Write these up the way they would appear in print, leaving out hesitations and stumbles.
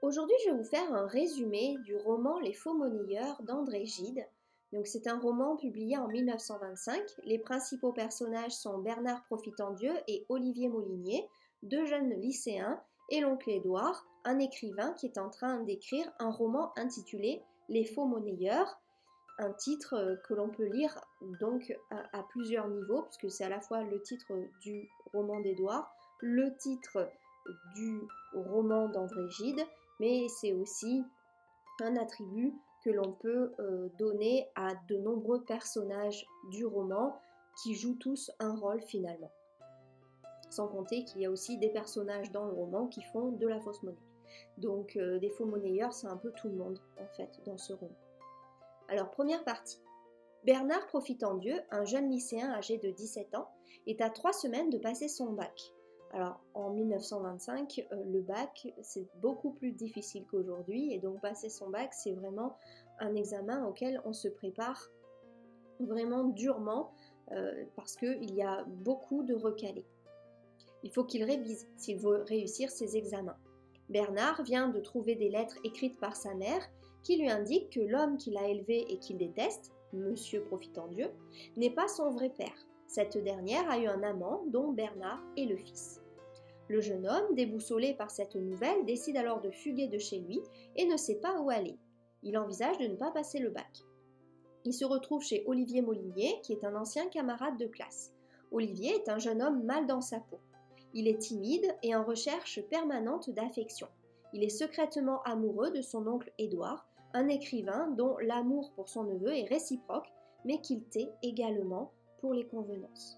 Aujourd'hui, je vais vous faire un résumé du roman Les Faux Monnayeurs d'André Gide. Donc, c'est un roman publié en 1925. Les principaux personnages sont Bernard Profitandieu et Olivier Molinier, deux jeunes lycéens, et l'oncle Édouard, un écrivain qui est en train d'écrire un roman intitulé Les Faux Monnayeurs, un titre que l'on peut lire donc à plusieurs niveaux, puisque c'est à la fois le titre du roman d'Édouard, le titre du roman d'André Gide, mais c'est aussi un attribut que l'on peut donner à de nombreux personnages du roman qui jouent tous un rôle finalement. Sans compter qu'il y a aussi des personnages dans le roman qui font de la fausse monnaie. Donc des faux monnayeurs, c'est un peu tout le monde en fait dans ce roman. Alors première partie. Bernard Profitandieu, un jeune lycéen âgé de 17 ans, est à 3 semaines de passer son bac. Alors en 1925, le bac c'est beaucoup plus difficile qu'aujourd'hui et donc passer son bac c'est vraiment un examen auquel on se prépare vraiment durement parce qu'il y a beaucoup de recalés. Il faut qu'il révise s'il veut réussir ses examens. Bernard vient de trouver des lettres écrites par sa mère qui lui indiquent que l'homme qu'il a élevé et qu'il déteste, Monsieur Profitandieu, n'est pas son vrai père. Cette dernière a eu un amant dont Bernard est le fils. Le jeune homme, déboussolé par cette nouvelle, décide alors de fuguer de chez lui et ne sait pas où aller. Il envisage de ne pas passer le bac. Il se retrouve chez Olivier Molinier, qui est un ancien camarade de classe. Olivier est un jeune homme mal dans sa peau. Il est timide et en recherche permanente d'affection. Il est secrètement amoureux de son oncle Édouard, un écrivain dont l'amour pour son neveu est réciproque, mais qu'il tait également pour les convenances.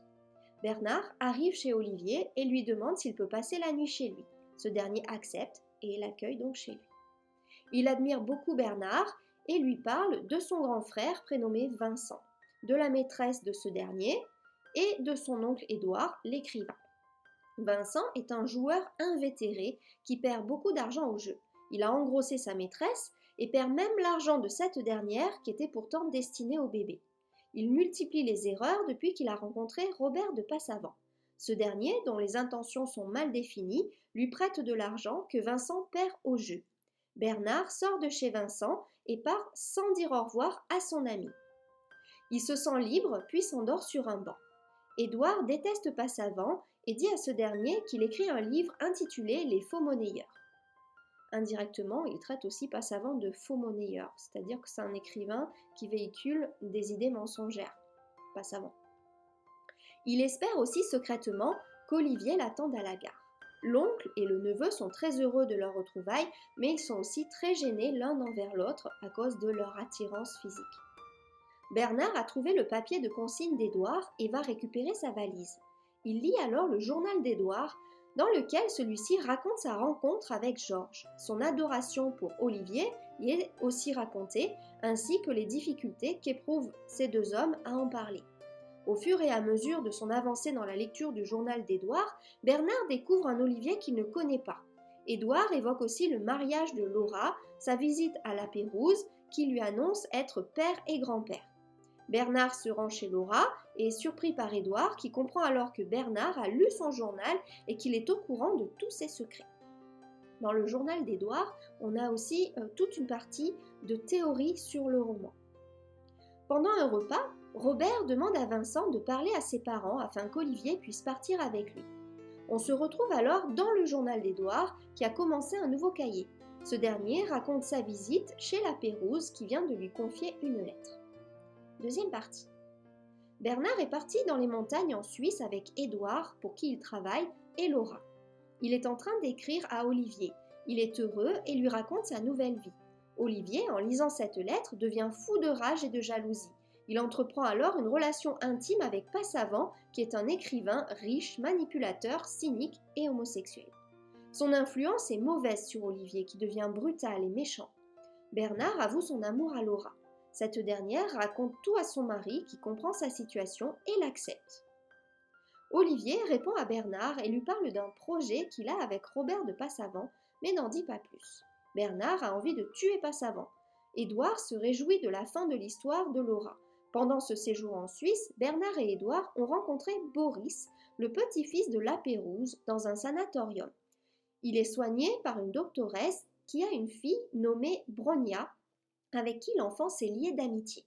Bernard arrive chez Olivier et lui demande s'il peut passer la nuit chez lui. Ce dernier accepte et l'accueille donc chez lui. Il admire beaucoup Bernard et lui parle de son grand frère prénommé Vincent, de la maîtresse de ce dernier et de son oncle Édouard, l'écrivain. Vincent est un joueur invétéré qui perd beaucoup d'argent au jeu. Il a engrossé sa maîtresse et perd même l'argent de cette dernière qui était pourtant destinée au bébé. Il multiplie les erreurs depuis qu'il a rencontré Robert de Passavant. Ce dernier, dont les intentions sont mal définies, lui prête de l'argent que Vincent perd au jeu. Bernard sort de chez Vincent et part sans dire au revoir à son ami. Il se sent libre puis s'endort sur un banc. Édouard déteste Passavant et dit à ce dernier qu'il écrit un livre intitulé Les Faux Monnayeurs. Indirectement, il traite aussi Passavant de faux monnayeur, c'est-à-dire que c'est un écrivain qui véhicule des idées mensongères. Passavant. Il espère aussi secrètement qu'Olivier l'attende à la gare. L'oncle et le neveu sont très heureux de leur retrouvaille, mais ils sont aussi très gênés l'un envers l'autre à cause de leur attirance physique. Bernard a trouvé le papier de consigne d'Édouard et va récupérer sa valise. Il lit alors le journal d'Édouard, dans lequel celui-ci raconte sa rencontre avec Georges. Son adoration pour Olivier y est aussi racontée, ainsi que les difficultés qu'éprouvent ces deux hommes à en parler. Au fur et à mesure de son avancée dans la lecture du journal d'Édouard, Bernard découvre un Olivier qu'il ne connaît pas. Édouard évoque aussi le mariage de Laura, sa visite à la Pérouse, qui lui annonce être père et grand-père. Bernard se rend chez Laura et est surpris par Édouard qui comprend alors que Bernard a lu son journal et qu'il est au courant de tous ses secrets. Dans le journal d'Édouard, on a aussi toute une partie de théorie sur le roman. Pendant un repas, Robert demande à Vincent de parler à ses parents afin qu'Olivier puisse partir avec lui. On se retrouve alors dans le journal d'Édouard qui a commencé un nouveau cahier. Ce dernier raconte sa visite chez la Pérouse qui vient de lui confier une lettre. Deuxième partie. Bernard est parti dans les montagnes en Suisse avec Édouard, pour qui il travaille, et Laura. Il est en train d'écrire à Olivier. Il est heureux et lui raconte sa nouvelle vie. Olivier, en lisant cette lettre, devient fou de rage et de jalousie. Il entreprend alors une relation intime avec Passavant, qui est un écrivain riche, manipulateur, cynique et homosexuel. Son influence est mauvaise sur Olivier, qui devient brutal et méchant. Bernard avoue son amour à Laura. Cette dernière raconte tout à son mari qui comprend sa situation et l'accepte. Olivier répond à Bernard et lui parle d'un projet qu'il a avec Robert de Passavant, mais n'en dit pas plus. Bernard a envie de tuer Passavant. Édouard se réjouit de la fin de l'histoire de Laura. Pendant ce séjour en Suisse, Bernard et Édouard ont rencontré Boris, le petit-fils de La Pérouse, dans un sanatorium. Il est soigné par une doctoresse qui a une fille nommée Bronia, avec qui l'enfant s'est lié d'amitié.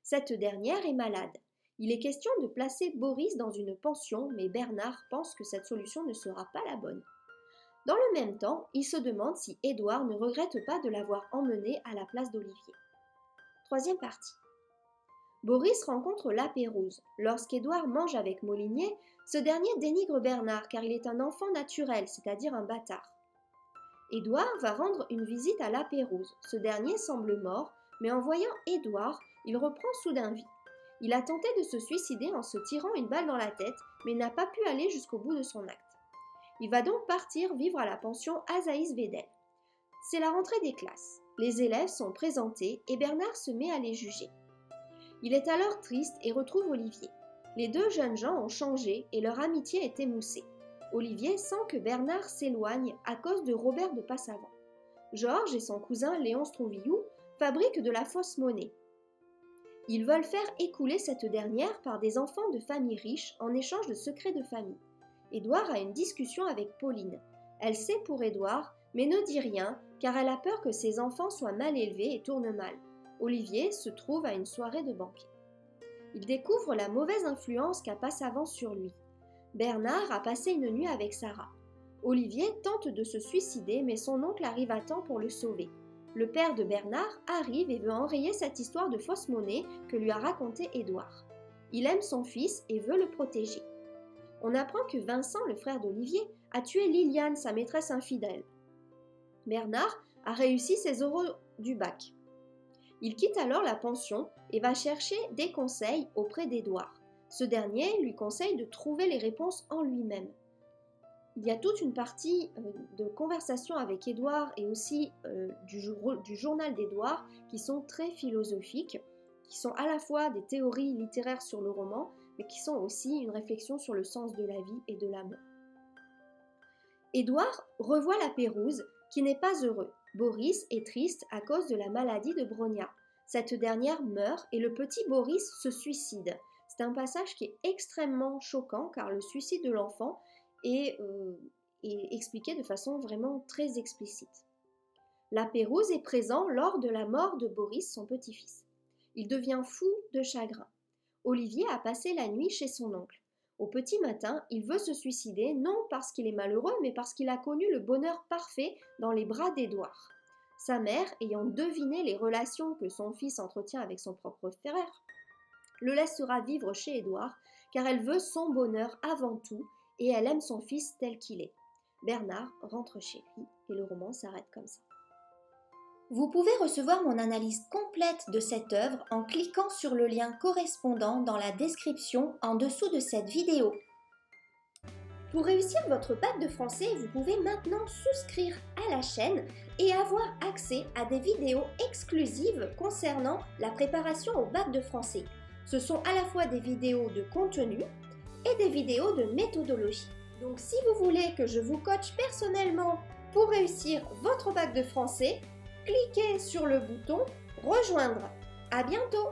Cette dernière est malade. Il est question de placer Boris dans une pension, mais Bernard pense que cette solution ne sera pas la bonne. Dans le même temps, il se demande si Édouard ne regrette pas de l'avoir emmené à la place d'Olivier. Troisième partie. Boris rencontre la Pérouse. Lorsqu'Édouard mange avec Molinier, ce dernier dénigre Bernard car il est un enfant naturel, c'est-à-dire un bâtard. Édouard va rendre une visite à la Pérouse. Ce dernier semble mort, mais en voyant Édouard, il reprend soudain vie. Il a tenté de se suicider en se tirant une balle dans la tête, mais n'a pas pu aller jusqu'au bout de son acte. Il va donc partir vivre à la pension Azaïs Vedel. C'est la rentrée des classes. Les élèves sont présentés et Bernard se met à les juger. Il est alors triste et retrouve Olivier. Les deux jeunes gens ont changé et leur amitié est émoussée. Olivier sent que Bernard s'éloigne à cause de Robert de Passavant. Georges et son cousin Léonce Trouvillou fabriquent de la fausse monnaie. Ils veulent faire écouler cette dernière par des enfants de familles riches en échange de secrets de famille. Édouard a une discussion avec Pauline. Elle sait pour Édouard, mais ne dit rien car elle a peur que ses enfants soient mal élevés et tournent mal. Olivier se trouve à une soirée de banquet. Il découvre la mauvaise influence qu'a Passavant sur lui. Bernard a passé une nuit avec Sarah. Olivier tente de se suicider mais son oncle arrive à temps pour le sauver. Le père de Bernard arrive et veut enrayer cette histoire de fausse monnaie que lui a racontée Édouard. Il aime son fils et veut le protéger. On apprend que Vincent, le frère d'Olivier, a tué Liliane, sa maîtresse infidèle. Bernard a réussi ses oraux du bac. Il quitte alors la pension et va chercher des conseils auprès d'Édouard. Ce dernier lui conseille de trouver les réponses en lui-même. Il y a toute une partie de conversation avec Édouard et aussi du journal d'Édouard qui sont très philosophiques, qui sont à la fois des théories littéraires sur le roman, mais qui sont aussi une réflexion sur le sens de la vie et de l'amour. Édouard revoit la Pérouse, qui n'est pas heureux. Boris est triste à cause de la maladie de Bronia. Cette dernière meurt et le petit Boris se suicide. C'est un passage qui est extrêmement choquant car le suicide de l'enfant est expliqué de façon vraiment très explicite. La Pérouse est présent lors de la mort de Boris, son petit-fils. Il devient fou de chagrin. Olivier a passé la nuit chez son oncle. Au petit matin, il veut se suicider, non parce qu'il est malheureux, mais parce qu'il a connu le bonheur parfait dans les bras d'Édouard. Sa mère, ayant deviné les relations que son fils entretient avec son propre frère, le laissera vivre chez Édouard, car elle veut son bonheur avant tout, et elle aime son fils tel qu'il est. Bernard rentre chez lui, et le roman s'arrête comme ça. Vous pouvez recevoir mon analyse complète de cette œuvre en cliquant sur le lien correspondant dans la description en dessous de cette vidéo. Pour réussir votre bac de français, vous pouvez maintenant souscrire à la chaîne et avoir accès à des vidéos exclusives concernant la préparation au bac de français. Ce sont à la fois des vidéos de contenu et des vidéos de méthodologie. Donc si vous voulez que je vous coache personnellement pour réussir votre bac de français, cliquez sur le bouton « Rejoindre ». À bientôt!